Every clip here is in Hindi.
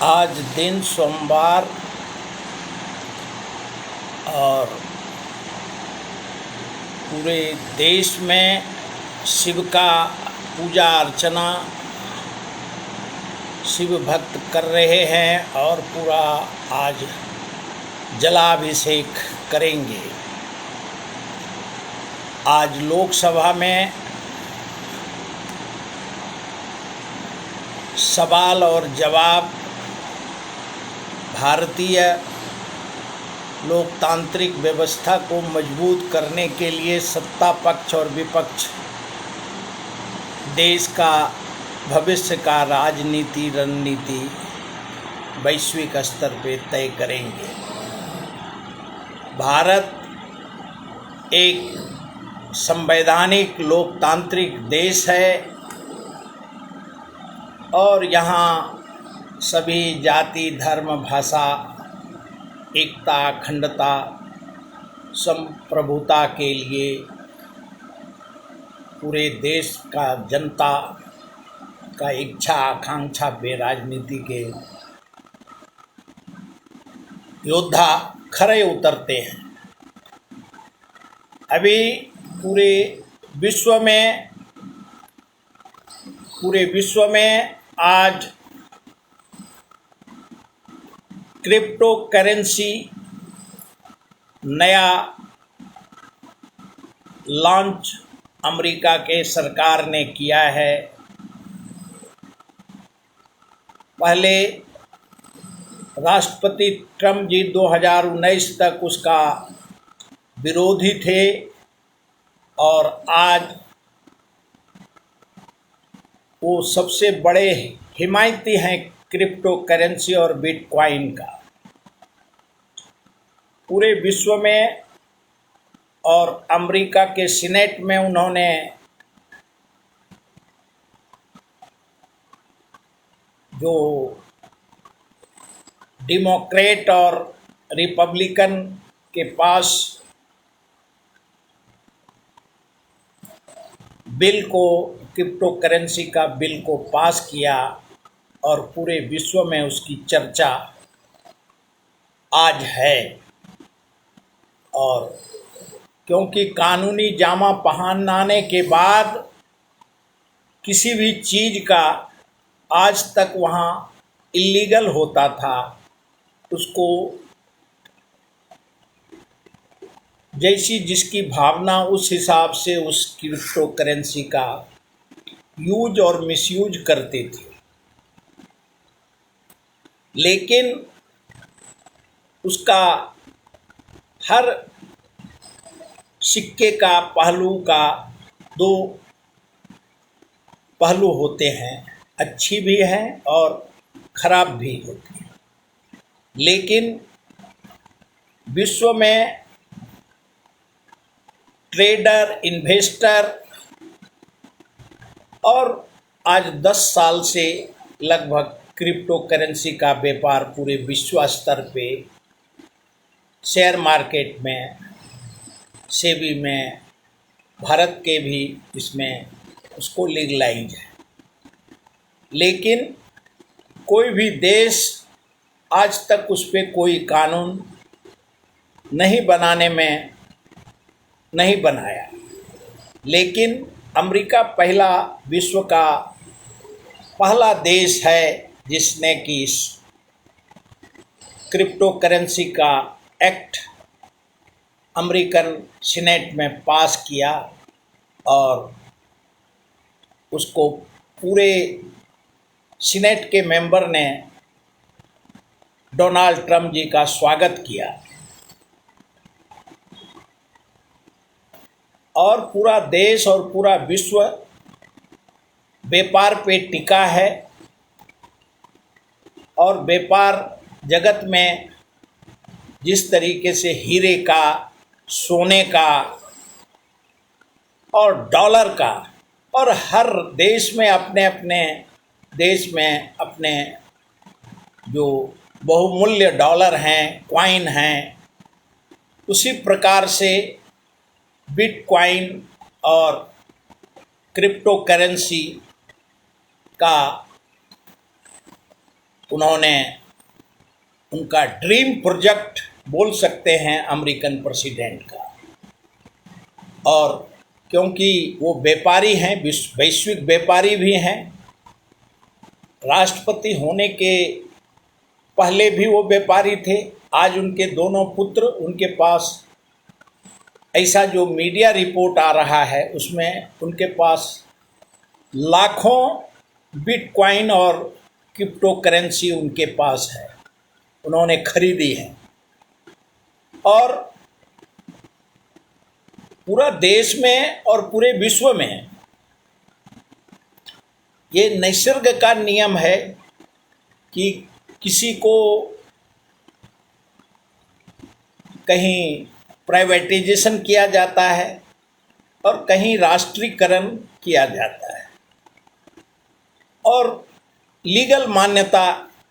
आज दिन सोमवार और पूरे देश में शिव का पूजा अर्चना शिव भक्त कर रहे हैं और पूरा आज जलाभिषेक करेंगे। आज लोकसभा में सवाल और जवाब भारतीय लोकतांत्रिक व्यवस्था को मजबूत करने के लिए सत्ता पक्ष और विपक्ष देश का भविष्य का राजनीति रणनीति वैश्विक स्तर पे तय करेंगे। भारत एक संवैधानिक लोकतांत्रिक देश है और यहाँ सभी जाति धर्म भाषा एकता अखंडता संप्रभुता के लिए पूरे देश का जनता का इच्छा आकांक्षा पे राजनीति के योद्धा खरे उतरते हैं। अभी पूरे विश्व में आज क्रिप्टो करेंसी नया लॉन्च अमेरिका के सरकार ने किया है। पहले राष्ट्रपति ट्रम्प जी 2019 तक उसका विरोधी थे और आज वो सबसे बड़े हिमायती हैं क्रिप्टो करेंसी और बिटकॉइन का पूरे विश्व में। और अमेरिका के सीनेट में उन्होंने जो डेमोक्रेट और रिपब्लिकन के पास क्रिप्टो करेंसी का बिल को पास किया और पूरे विश्व में उसकी चर्चा आज है। और क्योंकि कानूनी जामा पहनाने के बाद किसी भी चीज़ का आज तक वहाँ इलीगल होता था, उसको जैसी जिसकी भावना उस हिसाब से उस क्रिप्टो करेंसी का यूज और मिसयूज करते थे। लेकिन उसका हर सिक्के का पहलू का दो पहलू होते हैं, अच्छी भी है और खराब भी होती है। लेकिन विश्व में ट्रेडर इन्वेस्टर और आज 10 साल से लगभग क्रिप्टो करेंसी का व्यापार पूरे विश्व स्तर पे शेयर मार्केट में सेबी में भारत के भी इसमें उसको लीगलाइज है। लेकिन कोई भी देश आज तक उस पर कोई कानून नहीं बनाया। लेकिन अमेरिका विश्व का पहला देश है जिसने कि इस क्रिप्टो करेंसी का एक्ट अमेरिकन सीनेट में पास किया और उसको पूरे सीनेट के मेंबर ने डोनाल्ड ट्रम्प जी का स्वागत किया और पूरा देश और पूरा विश्व व्यापार पे टिका है। और व्यापार जगत में जिस तरीके से हीरे का, सोने का और डॉलर का और हर देश में अपने जो बहुमूल्य डॉलर हैं, कॉइन हैं, उसी प्रकार से बिटकॉइन और क्रिप्टो करेंसी का उन्होंने उनका ड्रीम प्रोजेक्ट बोल सकते हैं अमेरिकन प्रेसिडेंट का। और क्योंकि वो व्यापारी हैं, वैश्विक व्यापारी भी हैं, राष्ट्रपति होने के पहले भी वो व्यापारी थे। आज उनके दोनों पुत्र, उनके पास ऐसा जो मीडिया रिपोर्ट आ रहा है उसमें उनके पास लाखों बिटकॉइन और क्रिप्टो करेंसी उनके पास है, उन्होंने खरीदी है। और पूरा देश में और पूरे विश्व में ये निसर्ग का नियम है कि किसी को कहीं प्राइवेटाइजेशन किया जाता है और कहीं राष्ट्रीयकरण किया जाता है। और लीगल मान्यता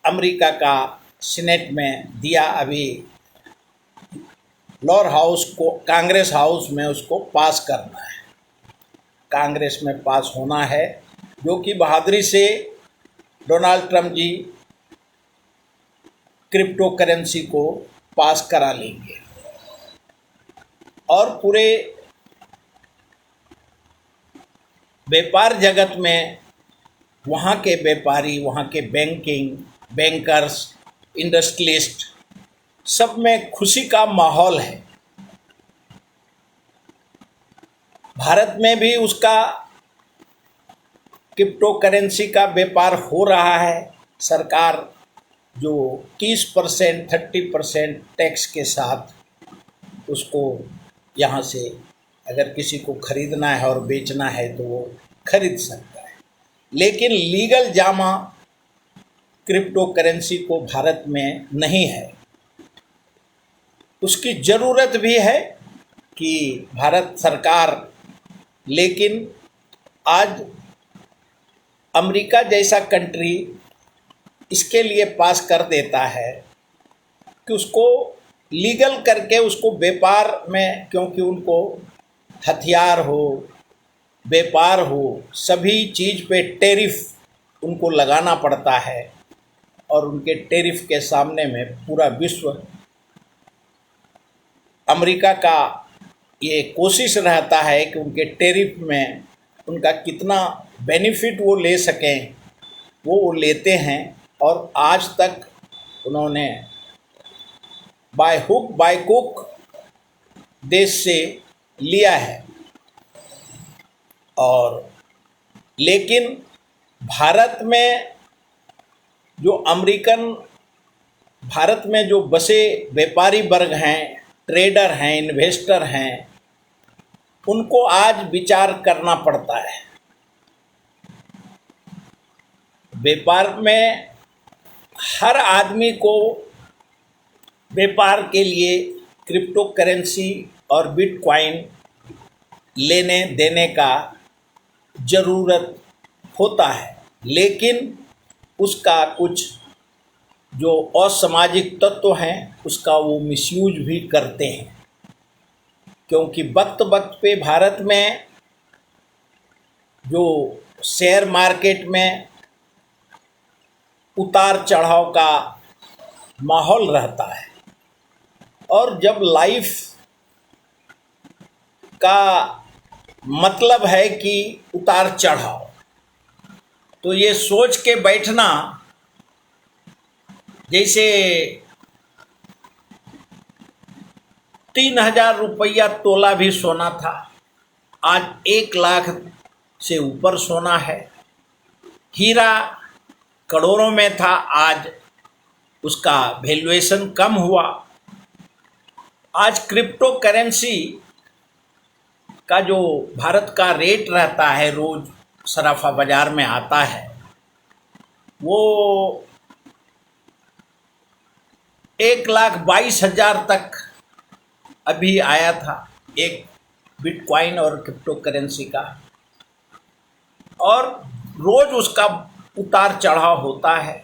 अमेरिका का सीनेट में दिया, अभी लोअर हाउस को, कांग्रेस हाउस में उसको पास करना है, कांग्रेस में पास होना है, जो कि बहादुरी से डोनाल्ड ट्रंप जी क्रिप्टो करेंसी को पास करा लेंगे। और पूरे व्यापार जगत में वहाँ के व्यापारी, वहाँ के बैंकर्स, इंडस्ट्रियलिस्ट, सब में खुशी का माहौल है। भारत में भी उसका क्रिप्टो करेंसी का व्यापार हो रहा है। सरकार जो 30%, 30% टैक्स के साथ उसको यहाँ से अगर किसी को खरीदना है और बेचना है तो वो खरीद सकता है। लेकिन लीगल जामा क्रिप्टो करेंसी को भारत में नहीं है। उसकी ज़रूरत भी है कि भारत सरकार, लेकिन आज अमेरिका जैसा कंट्री इसके लिए पास कर देता है कि उसको लीगल करके उसको व्यापार में, क्योंकि उनको हथियार हो, व्यापार हो, सभी चीज़ पे टैरिफ उनको लगाना पड़ता है। और उनके टैरिफ के सामने में पूरा विश्व, अमेरिका का ये कोशिश रहता है कि उनके टैरिफ में उनका कितना बेनिफिट वो ले सकें, वो लेते हैं। और आज तक उन्होंने बाय हुक बाय कुक देश से लिया है। और लेकिन भारत में भारत में जो बसे व्यापारी वर्ग हैं, ट्रेडर हैं, इन्वेस्टर हैं, उनको आज विचार करना पड़ता है। व्यापार में हर आदमी को व्यापार के लिए क्रिप्टो करेंसी और बिटकॉइन लेने देने का ज़रूरत होता है। लेकिन उसका कुछ जो असामाजिक तत्व हैं उसका वो मिसयूज भी करते हैं, क्योंकि वक्त वक्त पे भारत में जो शेयर मार्केट में उतार चढ़ाव का माहौल रहता है। और जब लाइफ का मतलब है कि उतार चढ़ाव, तो ये सोच के बैठना, जैसे 3,000 रुपया तोला भी सोना था, आज 1 लाख से ऊपर सोना है। हीरा करोड़ों में था, आज उसका वैल्यूएशन कम हुआ। आज क्रिप्टो करेंसी का जो भारत का रेट रहता है, रोज सराफा बाजार में आता है, वो 1,22,000 तक अभी आया था एक बिटकॉइन और क्रिप्टो करेंसी का। और रोज उसका उतार चढ़ाव होता है।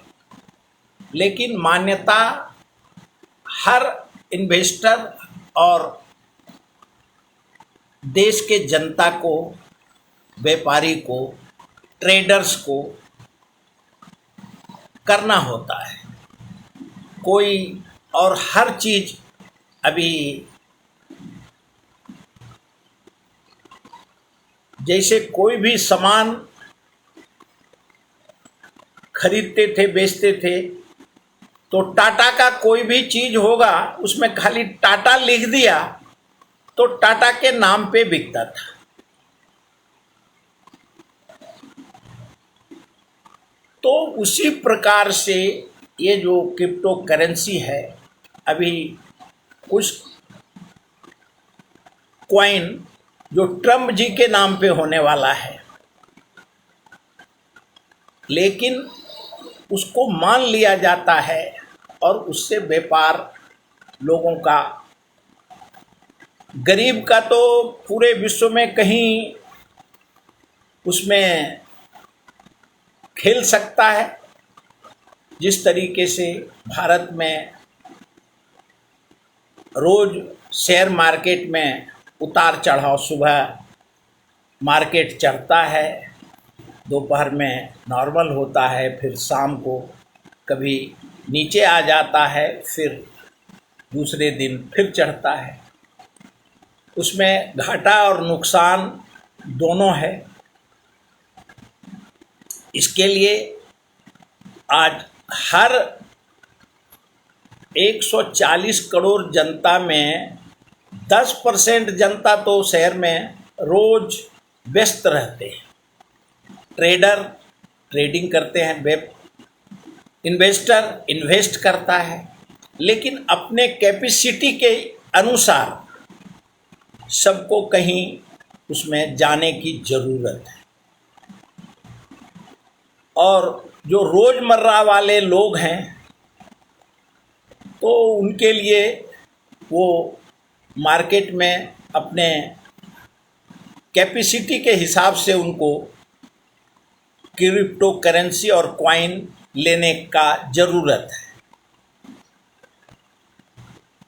लेकिन मान्यता हर इन्वेस्टर और देश के जनता को, व्यापारी को, ट्रेडर्स को करना होता है। कोई और हर चीज अभी जैसे कोई भी सामान खरीदते थे, बेचते थे, तो टाटा का कोई भी चीज होगा उसमें खाली टाटा लिख दिया तो टाटा के नाम पे बिकता था। तो उसी प्रकार से ये जो क्रिप्टो करेंसी है, अभी कुछ क्वाइन जो ट्रम्प जी के नाम पे होने वाला है, लेकिन उसको मान लिया जाता है और उससे व्यापार लोगों का, गरीब का तो पूरे विश्व में कहीं उसमें खेल सकता है। जिस तरीके से भारत में रोज शेयर मार्केट में उतार चढ़ाव, सुबह मार्केट चढ़ता है, दोपहर में नॉर्मल होता है, फिर शाम को कभी नीचे आ जाता है, फिर दूसरे दिन फिर चढ़ता है। उसमें घाटा और नुकसान दोनों है। इसके लिए आज हर 140 करोड़ जनता में 10% जनता तो शहर में रोज व्यस्त रहते हैं। ट्रेडर ट्रेडिंग करते हैं, वेब इन्वेस्टर इन्वेस्ट करता है, लेकिन अपने कैपेसिटी के अनुसार सबको कहीं उसमें जाने की ज़रूरत है। और जो रोज़मर्रा वाले लोग हैं तो उनके लिए वो मार्केट में अपने कैपेसिटी के हिसाब से उनको क्रिप्टो करेंसी और कॉइन लेने का ज़रूरत है।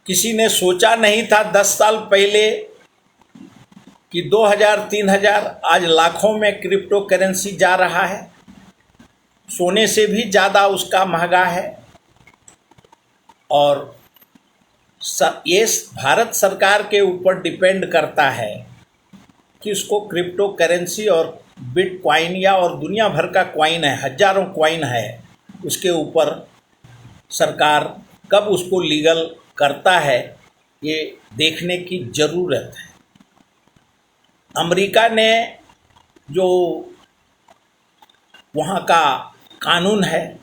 किसी ने सोचा नहीं था 10 साल पहले कि 2000-3000, आज लाखों में क्रिप्टो करेंसी जा रहा है। सोने से भी ज़्यादा उसका महंगा है। और ये भारत सरकार के ऊपर डिपेंड करता है कि उसको क्रिप्टो करेंसी और बिटकॉइन या और दुनिया भर का कॉइन है, हजारों कॉइन है, उसके ऊपर सरकार कब उसको लीगल करता है ये देखने की ज़रूरत है। अमेरिका ने जो वहाँ का कानून है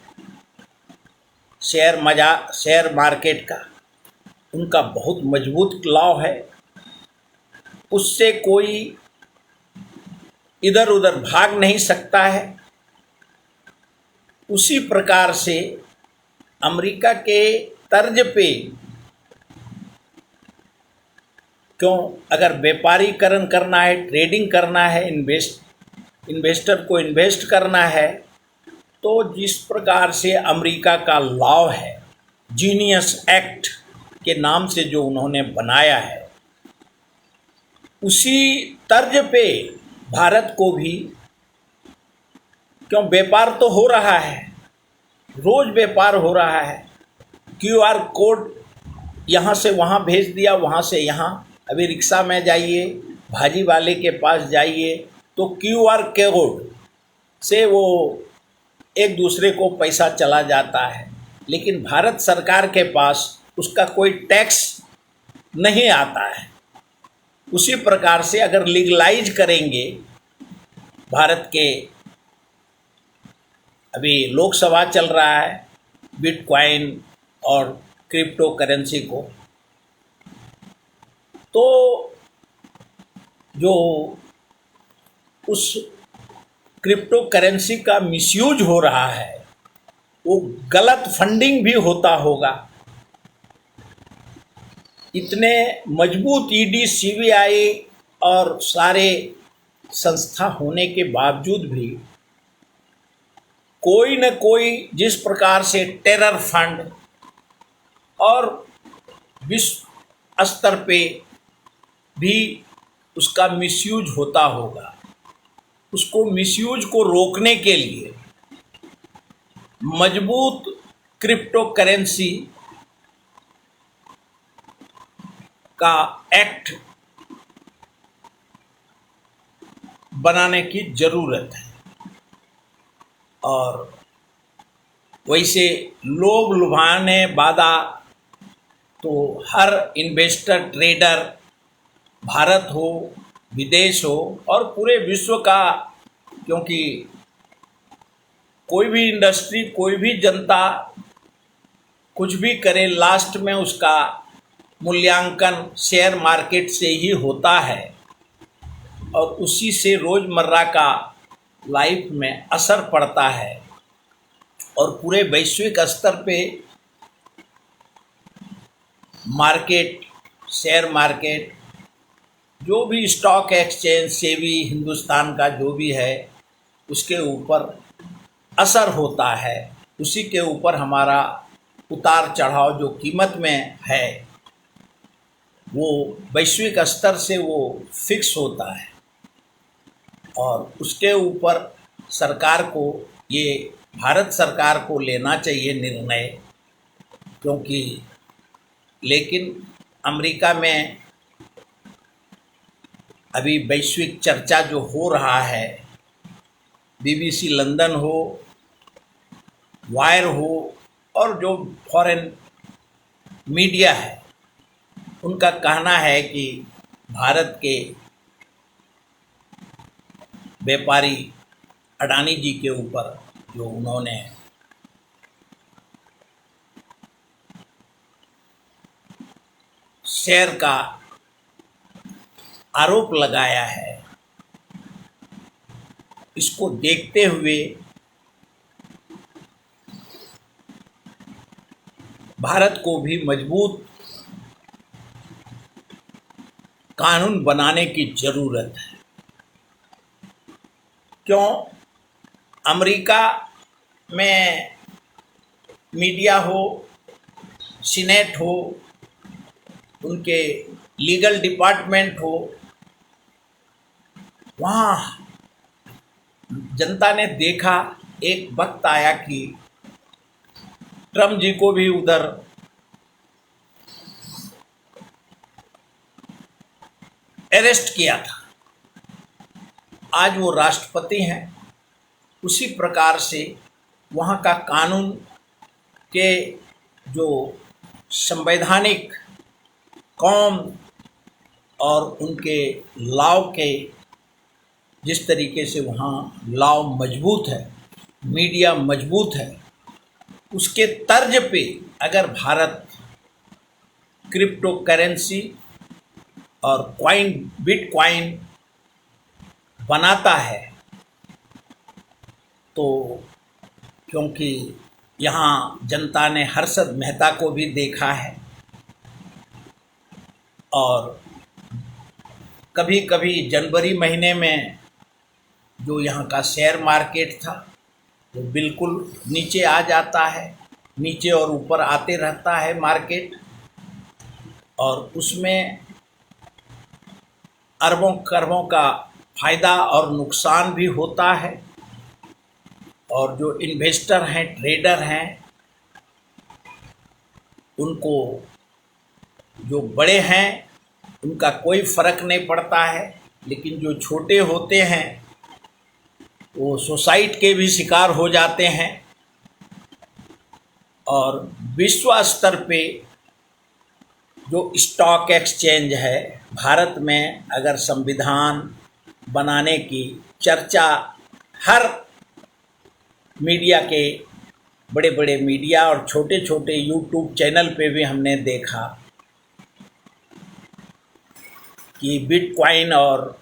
शेयर मार्केट का, उनका बहुत मजबूत लॉ है। उससे कोई इधर उधर भाग नहीं सकता है। उसी प्रकार से अमेरिका के तर्ज पे क्यों, अगर व्यापारीकरण करना है, ट्रेडिंग करना है, इन्वेस्टर को इन्वेस्ट करना है, तो जिस प्रकार से अमेरिका का लॉ है, जीनियस एक्ट के नाम से जो उन्होंने बनाया है, उसी तर्ज पे भारत को भी क्यों व्यापार तो हो रहा है, रोज व्यापार हो रहा है। क्यूआर कोड यहाँ से वहाँ भेज दिया, वहाँ से यहाँ। अभी रिक्शा में जाइए, भाजी वाले के पास जाइए, तो क्यूआर कोड से वो एक दूसरे को पैसा चला जाता है, लेकिन भारत सरकार के पास उसका कोई टैक्स नहीं आता है। उसी प्रकार से अगर लीगलाइज करेंगे, भारत के अभी लोकसभा चल रहा है बिटकॉइन और क्रिप्टो करेंसी को, तो जो उस क्रिप्टो करेंसी का मिसयूज हो रहा है, वो गलत फंडिंग भी होता होगा। इतने मजबूत ईडी, सीबीआई और सारे संस्था होने के बावजूद भी कोई न कोई जिस प्रकार से टेरर फंड और विश्व स्तर पे भी उसका मिसयूज होता होगा। उसको मिसयूज को रोकने के लिए मजबूत क्रिप्टो करेंसी का एक्ट बनाने की जरूरत है। और वैसे लोभ लुभाने वादा तो हर इन्वेस्टर ट्रेडर, भारत हो विदेश हो और पूरे विश्व का, क्योंकि कोई भी इंडस्ट्री, कोई भी जनता कुछ भी करे, लास्ट में उसका मूल्यांकन शेयर मार्केट से ही होता है और उसी से रोज़मर्रा का लाइफ में असर पड़ता है। और पूरे वैश्विक स्तर पे मार्केट, शेयर मार्केट, जो भी स्टॉक एक्सचेंज, सेबी हिंदुस्तान का जो भी है, उसके ऊपर असर होता है। उसी के ऊपर हमारा उतार चढ़ाव जो कीमत में है वो वैश्विक स्तर से वो फिक्स होता है। और उसके ऊपर सरकार को, ये भारत सरकार को लेना चाहिए निर्णय, क्योंकि लेकिन अमेरिका में अभी वैश्विक चर्चा जो हो रहा है, बीबीसी लंदन हो, वायर हो और जो फॉरेन मीडिया है, उनका कहना है कि भारत के व्यापारी अडानी जी के ऊपर जो उन्होंने शेयर का आरोप लगाया है, इसको देखते हुए भारत को भी मजबूत कानून बनाने की जरूरत है। क्यों? अमेरिका में मीडिया हो, सीनेट हो, उनके लीगल डिपार्टमेंट हो, वहाँ जनता ने देखा, एक वक्त आया कि ट्रम्प जी को भी उधर अरेस्ट किया था। आज वो राष्ट्रपति हैं। उसी प्रकार से वहाँ का कानून के जो संवैधानिक कौम और उनके लॉ के जिस तरीके से वहाँ लॉ मजबूत है, मीडिया मजबूत है, उसके तर्ज पे अगर भारत क्रिप्टो करेंसी और कॉइन, बिटकॉइन बनाता है तो, क्योंकि यहाँ जनता ने हर्षद मेहता को भी देखा है और कभी कभी जनवरी महीने में जो यहाँ का शेयर मार्केट था वो बिल्कुल नीचे आ जाता है, नीचे और ऊपर आते रहता है मार्केट, और उसमें अरबों खरबों का फायदा और नुकसान भी होता है। और जो इन्वेस्टर हैं, ट्रेडर हैं, उनको, जो बड़े हैं उनका कोई फर्क नहीं पड़ता है, लेकिन जो छोटे होते हैं वो सुसाइड के भी शिकार हो जाते हैं। और विश्व स्तर पे जो स्टॉक एक्सचेंज है, भारत में अगर संविधान बनाने की चर्चा हर मीडिया के, बड़े बड़े मीडिया और छोटे छोटे यूट्यूब चैनल पे भी हमने देखा कि बिटकॉइन और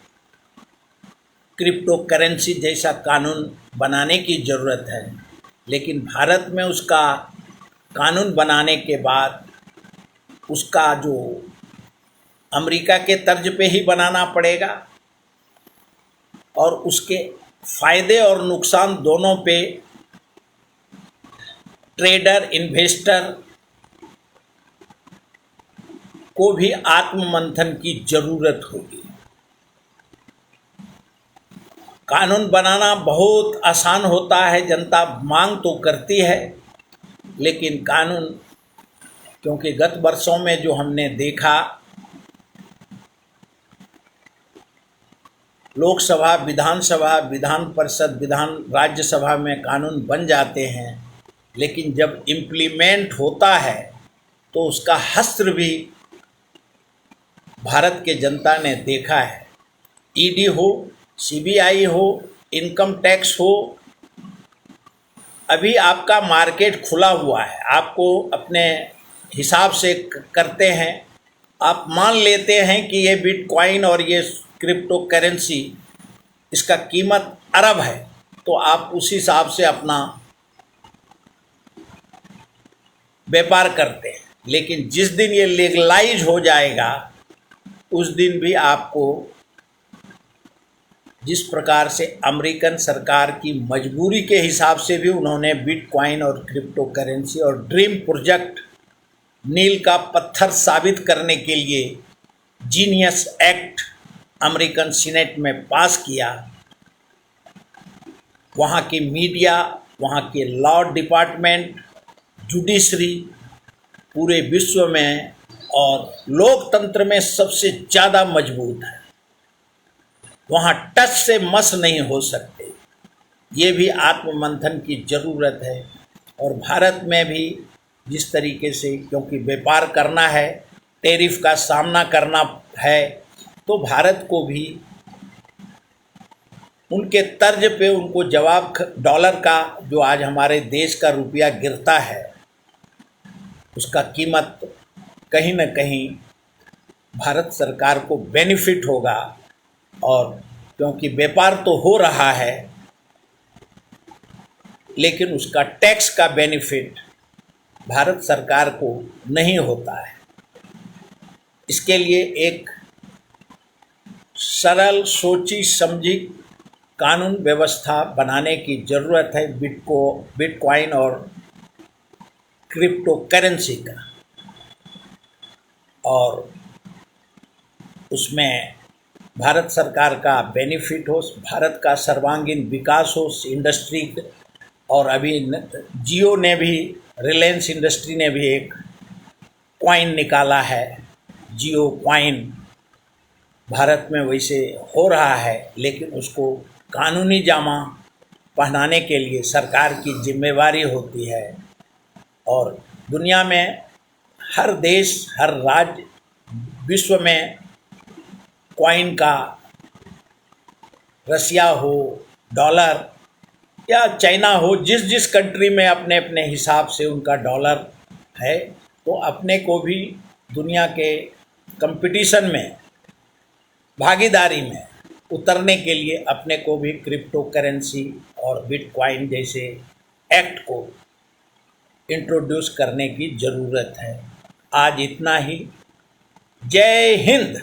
क्रिप्टो करेंसी जैसा कानून बनाने की ज़रूरत है। लेकिन भारत में उसका कानून बनाने के बाद उसका जो अमेरिका के तर्ज पे ही बनाना पड़ेगा और उसके फायदे और नुकसान दोनों पे ट्रेडर, इन्वेस्टर को भी आत्ममंथन की जरूरत होगी। कानून बनाना बहुत आसान होता है, जनता मांग तो करती है, लेकिन कानून, क्योंकि गत वर्षों में जो हमने देखा, लोकसभा, विधानसभा, विधान परिषद, राज्यसभा में कानून बन जाते हैं, लेकिन जब इम्प्लीमेंट होता है तो उसका हश्र भी भारत के जनता ने देखा है। ईडी हो, सीबीआई हो, इनकम टैक्स हो, अभी आपका मार्केट खुला हुआ है, आपको अपने हिसाब से करते हैं। आप मान लेते हैं कि ये बिटकॉइन और ये क्रिप्टो करेंसी, इसका कीमत अरब है, तो आप उस हिसाब से अपना व्यापार करते हैं। लेकिन जिस दिन ये लीगलाइज हो जाएगा, उस दिन भी आपको, जिस प्रकार से अमेरिकन सरकार की मजबूरी के हिसाब से भी उन्होंने बिटकॉइन और क्रिप्टो करेंसी और ड्रीम प्रोजेक्ट नील का पत्थर साबित करने के लिए जीनियस एक्ट अमेरिकन सीनेट में पास किया, वहाँ की मीडिया, वहाँ के लॉ डिपार्टमेंट, जुडिशरी पूरे विश्व में और लोकतंत्र में सबसे ज़्यादा मजबूत है। वहाँ टच से मस नहीं हो सकते। ये भी आत्ममंथन की ज़रूरत है। और भारत में भी जिस तरीके से, क्योंकि व्यापार करना है, टैरिफ का सामना करना है, तो भारत को भी उनके तर्ज पे उनको जवाब, डॉलर का जो आज हमारे देश का रुपया गिरता है, उसका कीमत कहीं न कहीं भारत सरकार को बेनिफिट होगा। और क्योंकि व्यापार तो हो रहा है, लेकिन उसका टैक्स का बेनिफिट भारत सरकार को नहीं होता है। इसके लिए एक सरल, सोची समझी कानून व्यवस्था बनाने की ज़रूरत है बिटकॉइन और क्रिप्टो करेंसी का, और उसमें भारत सरकार का बेनिफिट हो, भारत का सर्वांगीण विकास हो इंडस्ट्री। और अभी जियो ने भी, रिलायंस इंडस्ट्री ने भी एक कॉइन निकाला है, जियो कॉइन। भारत में वैसे हो रहा है, लेकिन उसको कानूनी जामा पहनाने के लिए सरकार की जिम्मेवारी होती है। और दुनिया में हर देश, हर राज्य, विश्व में कॉइन का, रसिया हो, डॉलर या चाइना हो, जिस जिस कंट्री में अपने अपने हिसाब से उनका डॉलर है, तो अपने को भी दुनिया के कंपटीशन में, भागीदारी में उतरने के लिए अपने को भी क्रिप्टो करेंसी और बिटकॉइन जैसे एक्ट को इंट्रोड्यूस करने की ज़रूरत है। आज इतना ही। जय हिंद।